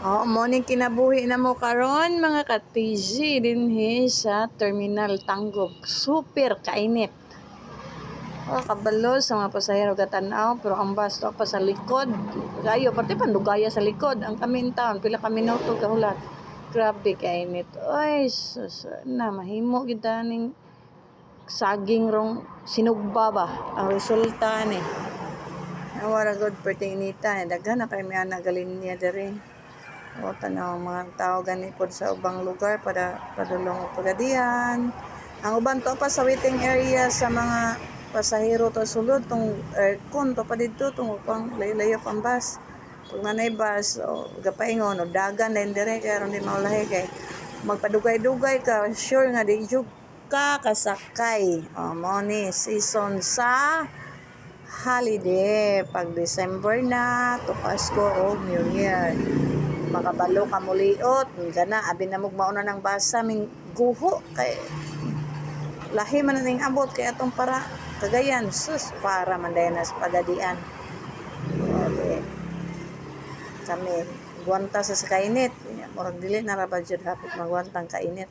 Morning kinabuhi na mo karon mga ka-TG dinhi sa Terminal Tanggog. Super kainit. Kabalo sa mga pasahero gatan-aw pero ang bus to pa sa likod. Gayo pati pandugaya sa likod. Ang kami in town pila ka minuto kahulat. Grabe kainit. Oy, sus, na mahimo gid ning saging rong sinugba ba ang resulta ni. Nawara good pertinita daghan na kay mi ana galinya diri. O tanaw mga tao ganipod sa ubang lugar para padulong og pagadian. Ang uban to pa sa waiting area sa mga pasahero to sulod tong aircon to pa didto tong pang layo-layo pang bus. Pag nanay bus o gapaingon o dagan din dire kay aron di maulahi kay magpadugay-dugay ka sure nga di jud ka kasakay. Mao ni season sa holiday pag December na to Pasko o New Year. Makabalo ka muliot gana abi na mauna ng basa ming guho kay lahi man ning abot kay atong para Cagayan sus para man dayon sa pagadian. Okay. Kami guwanta sa kainit murag dili na ra ba jud hapit magwantang kainit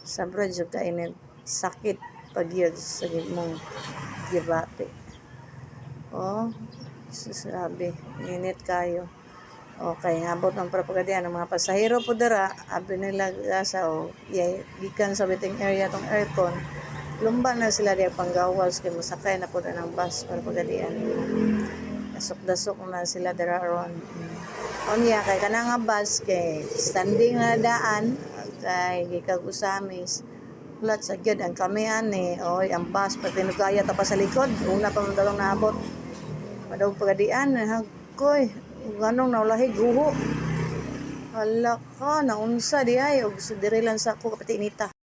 sabra jud kainit sakit pagyud sa mong gibati. Sabi init kayo. Okay, ngabot ng propaganda ng mga pasahero po dara, abi nila gasa o gikan sa waiting area tong aircon. Lumba na sila diya panggawas kay musakay na po ng bus para pagadian. Dasok-dasok na sila dara aron. Unya kay kana nga bus kay standing na daan kay gikag usamis. Ulat sa gyud ang kami ani, oy ang bus patinugaya ta pa sa likod, una pa man dalong naabot. Padog pagadian hagkoy ganong naulahi guho. Hala ka, naunsa di ay og dire lang sa ko kapati inita.